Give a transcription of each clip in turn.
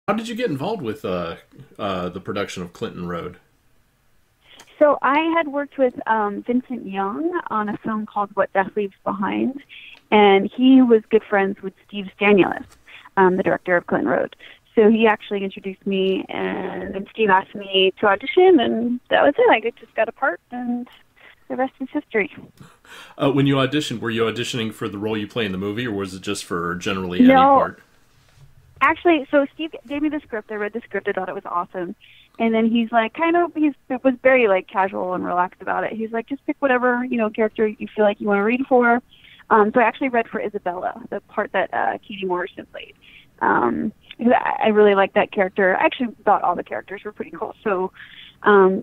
How did you get involved with the production of Clinton Road? So I had worked with Vincent Young on a film called What Death Leaves Behind, and he was good friends with Steve Stanulis, the director of Clinton Road. So he actually introduced me, and then Steve asked me to audition, and that was it. Just got a part, and the rest is history. When you auditioned, were you auditioning for the role you play in the movie, or was it just for generally any No, part? actually, so Steve gave me the script. I read the script. I thought it was awesome. And then he's like, it was very like casual and relaxed about it. He's like, just pick whatever, character you feel like you want to read for. So I actually read for Isabella, the part that Katie Morrison played. Because I really liked that character. I actually thought all the characters were pretty cool. So I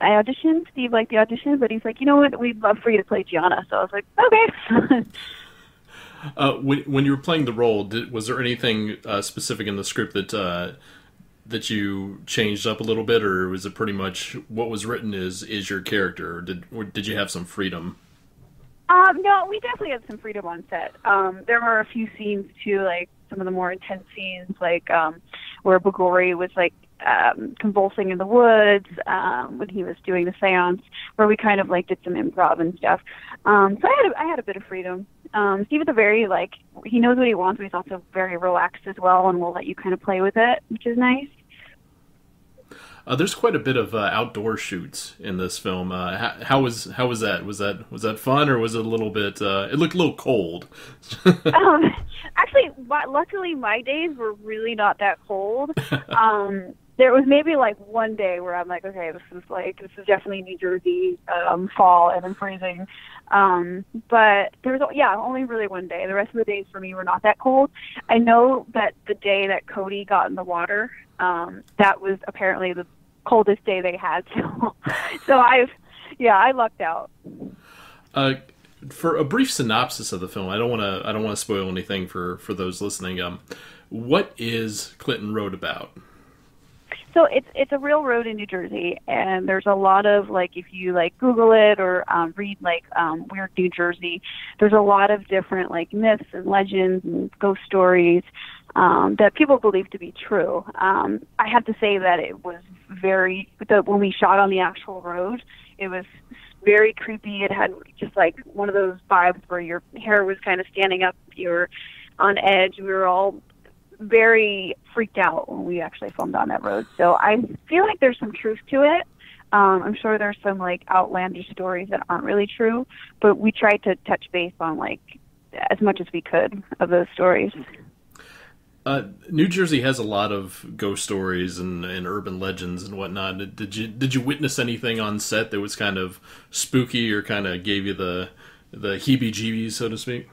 auditioned. Steve liked the audition, but he's like, you know what? We'd love for you to play Gianna. So I was like, okay. When you were playing the role, was there anything specific in the script that you changed up a little bit, or was it pretty much what was written is your character, or did you have some freedom? No, we definitely had some freedom on set. There were a few scenes too, like some of the more intense scenes, like where Bugori was like convulsing in the woods when he was doing the seance, where we kind of like did some improv and stuff. So I had a bit of freedom. Steve is a very like he knows what he wants, but he's also very relaxed as well, and will let you kind of play with it, which is nice. There's quite a bit of outdoor shoots in this film. How was that? Was that fun, or was it a little bit? It looked a little cold. Um, Actually, luckily my days were really not that cold. There was maybe like one day where I'm like, okay, this is definitely New Jersey fall, and I'm freezing. But there was only really one day. The rest of the days for me were not that cold. I know that the day that Cody got in the water, that was apparently the coldest day they had. So I lucked out. Uh, for a brief synopsis of the film, I don't want to spoil anything for those listening. What is Clinton Road about? So it's a real road in New Jersey, and there's a lot of like if you like Google it or read like Weird New Jersey, there's a lot of different like myths and legends and ghost stories that people believe to be true. I have to say that it was when we shot on the actual road, it was very creepy. It had just like one of those vibes where your hair was kind of standing up, you're on edge. We were all very freaked out when we actually filmed on that road. So I feel like there's some truth to it. I'm sure there's some like outlandish stories that aren't really true, but we tried to touch base on like as much as we could of those stories. New Jersey has a lot of ghost stories and urban legends and whatnot. Did you witness anything on set that was kind of spooky or kind of gave you the heebie-jeebies, so to speak?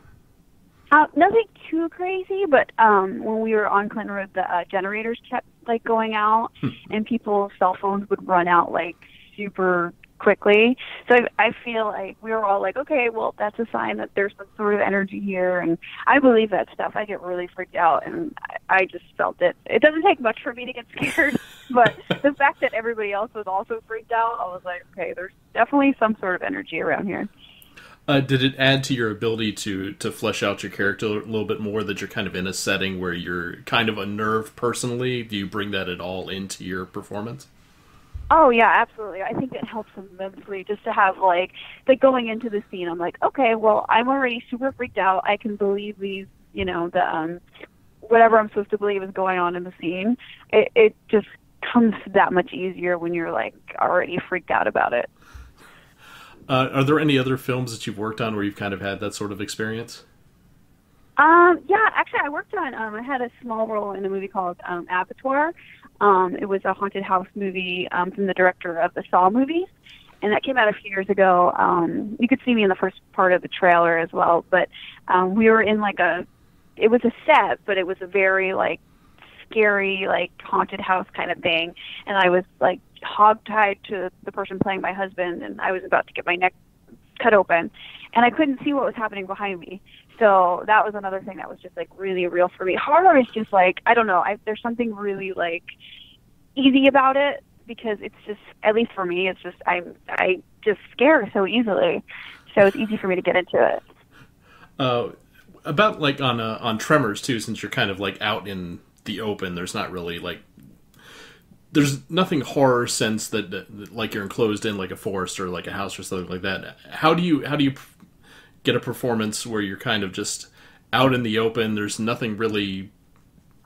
Nothing too crazy, but when we were on Clinton Road, the generators kept like going out, and people's cell phones would run out like super quickly. So I feel like we were all like, okay, well, that's a sign that there's some sort of energy here, and I believe that stuff. I get really freaked out, and I just felt it. It doesn't take much for me to get scared, but the fact that everybody else was also freaked out, I was like, okay, there's definitely some sort of energy around here. Did it add to your ability to flesh out your character a little bit more, that you're kind of in a setting where you're kind of unnerved personally? Do you bring that at all into your performance? Oh yeah, absolutely. I think it helps immensely just to have like going into the scene. I'm like, okay, well, I'm already super freaked out. I can believe these, the whatever I'm supposed to believe is going on in the scene. It just comes that much easier when you're like already freaked out about it. Are there any other films that you've worked on where you've kind of had that sort of experience? Yeah, actually, I worked on. I had a small role in a movie called Abattoir. It was a haunted house movie from the director of the Saw movies, and that came out a few years ago. You could see me in the first part of the trailer as well, but we were in it was a set, but it was a very like scary like haunted house kind of thing, and I was like hogtied to the person playing my husband, and I was about to get my neck cut open, and I couldn't see what was happening behind me. So that was another thing that was just like really real for me. Horror is just like, I don't know, there's something really like easy about it, because it's just, at least for me, it's just I just scare so easily, so it's easy for me to get into it. About like on Tremors too, since you're kind of like out the open. There's not really like there's nothing horror sense that like you're enclosed in like a forest or like a house or something like that. How do you get a performance where you're kind of just out in the open? There's nothing really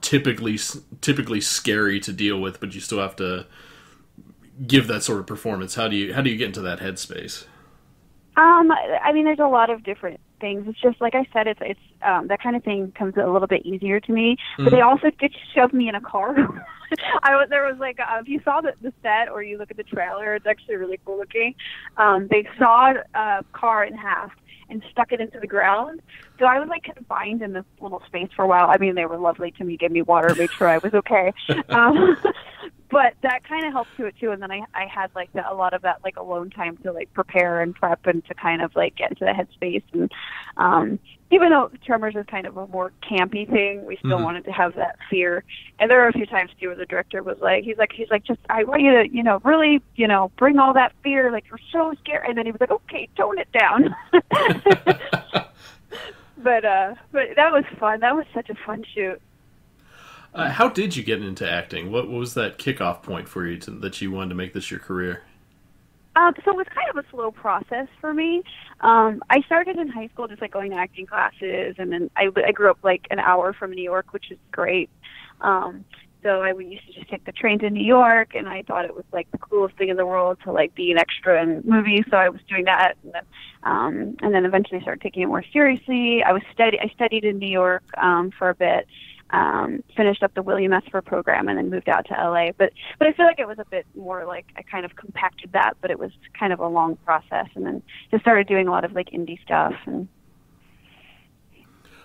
typically scary to deal with, but you still have to give that sort of performance. How do you get into that headspace? I mean, there's a lot of different things. It's just like I said, it's that kind of thing comes a little bit easier to me. But they also did shove me in a car. There was like if you saw the set or you look at the trailer, it's actually really cool looking. They sawed a car in half and stuck it into the ground. So I was like confined in this little space for a while. I mean, they were lovely to me, gave me water, made sure I was okay. But that kind of helped to it too. And then I had like a lot of that like alone time to like prepare and prep and to kind of like get into the headspace. And even though Tremors is kind of a more campy thing, we still wanted to have that fear. And there were a few times too where the director was like, he's like, just I want you to, really, bring all that fear. Like you're so scared. And then he was like, okay, tone it down. But that was fun. That was such a fun shoot. How did you get into acting? What was that kickoff point for you that you wanted to make this your career? So it was kind of a slow process for me. I started in high school just like going to acting classes, and then I grew up like an hour from New York, which is great. So I used to just take the train to New York, and I thought it was like the coolest thing in the world to like be an extra in movies. So I was doing that, and then eventually started taking it more seriously. I studied in New York for a bit. Finished up the William Esper program and then moved out to LA. But I feel like it was a bit more like I kind of compacted that, but it was kind of a long process, and then just started doing a lot of like indie stuff. And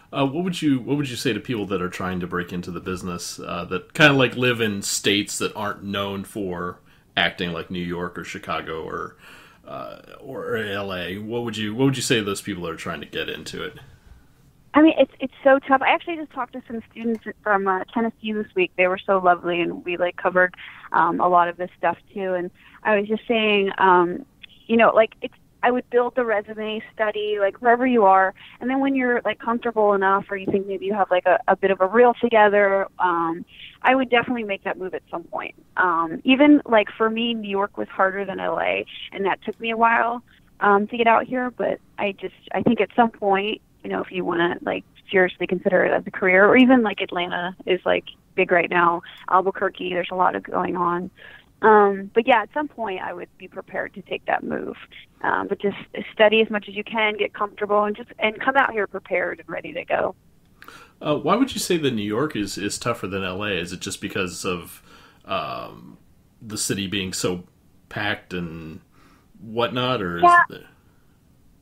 what would you say to people that are trying to break into the business that kind of like live in states that aren't known for acting, like New York or Chicago or LA? What would you say to those people that are trying to get into it? I mean, it's so tough. I actually just talked to some students from Tennessee this week. They were so lovely, and we like covered a lot of this stuff too. And I was just saying, like I would build the resume, study like wherever you are, and then when you're like comfortable enough, or you think maybe you have like a bit of a reel together, I would definitely make that move at some point. Even like for me, New York was harder than LA, and that took me a while to get out here. But I think at some point, if you want to like seriously consider it as a career, or even like Atlanta is like big right now, Albuquerque, there's a lot of going on. But yeah, at some point I would be prepared to take that move. But just study as much as you can, get comfortable, and come out here prepared and ready to go. Why would you say that New York is tougher than LA? Is it just because of the city being so packed and whatnot, or yeah. Is it...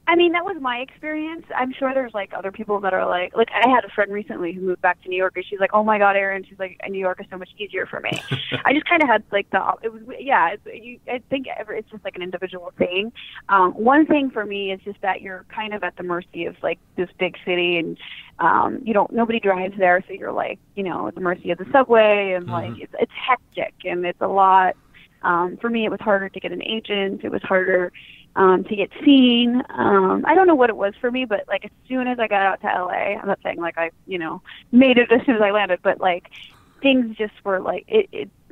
I mean, that was my experience. I'm sure there's like other people that are like I had a friend recently who moved back to New York, and she's like, "Oh my God, Erin," she's like, "New York is so much easier for me." I just kind of had like I think it's just like an individual thing. One thing for me is just that you're kind of at the mercy of like this big city, and nobody drives there, so you're like at the mercy of the subway, and like it's hectic and it's a lot. For me, it was harder to get an agent. It was harder to get seen. I don't know what it was for me, but like as soon as I got out to LA, I'm not saying like I, made it as soon as I landed, but like things just were like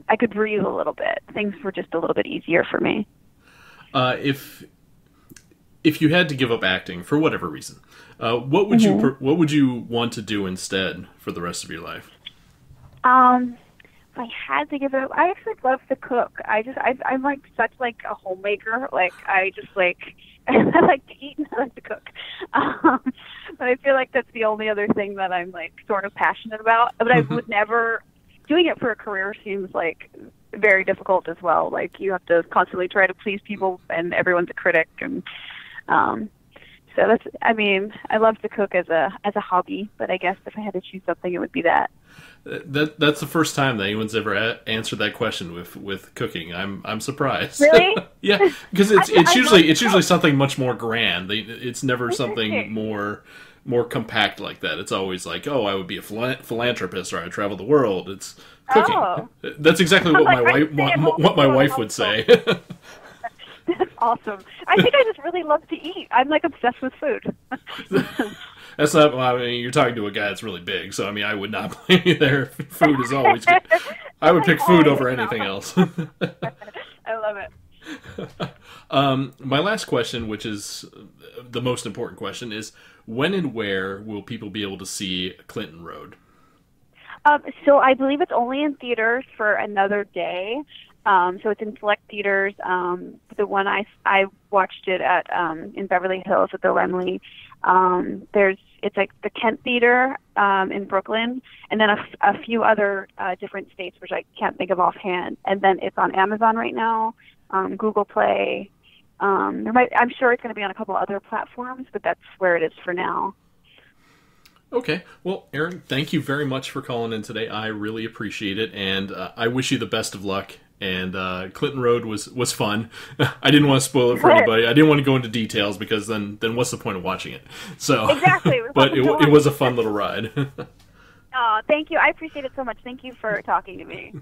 I could breathe a little bit. Things were just a little bit easier for me. If you had to give up acting for whatever reason, what would you want to do instead for the rest of your life? I had to give it up. I actually love to cook. I'm like such like a homemaker. Like I just like I like to eat and I like to cook. But I feel like that's the only other thing that I'm like sort of passionate about. But I would never doing it for a career seems like very difficult as well. Like you have to constantly try to please people, and everyone's a critic. And so that's. I mean, I love to cook as a hobby. But I guess if I had to choose something, it would be that. That's the first time that anyone's ever answered that question with cooking. I'm surprised. Really? Yeah, because it's usually something much more grand. It's never something more compact like that. It's always like, oh, I would be a philanthropist, or I travel the world. It's cooking. Oh. That's exactly what my wife would say. That's awesome. I think I just really love to eat. I'm like obsessed with food. That's not. Well, I mean, you're talking to a guy that's really big, so I mean, I would not blame you there. Food is always good. I would pick food over anything else. I love it. My last question, which is the most important question, is when and where will people be able to see Clinton Road? So I believe it's only in theaters for another day. So it's in select theaters. The one I watched it at in Beverly Hills at the Laemmle. It's like the Kent Theater in Brooklyn, and then a few other different states, which I can't think of offhand. And then it's on Amazon right now, Google Play. I'm sure it's going to be on a couple other platforms, but that's where it is for now. Okay. Well, Erin, thank you very much for calling in today. I really appreciate it, and I wish you the best of luck. And Clinton Road was fun. I didn't want to spoil it for anybody. I didn't want to go into details because then what's the point of watching it? So exactly. But it was a fun little ride. Oh, thank you. I appreciate it so much. Thank you for talking to me.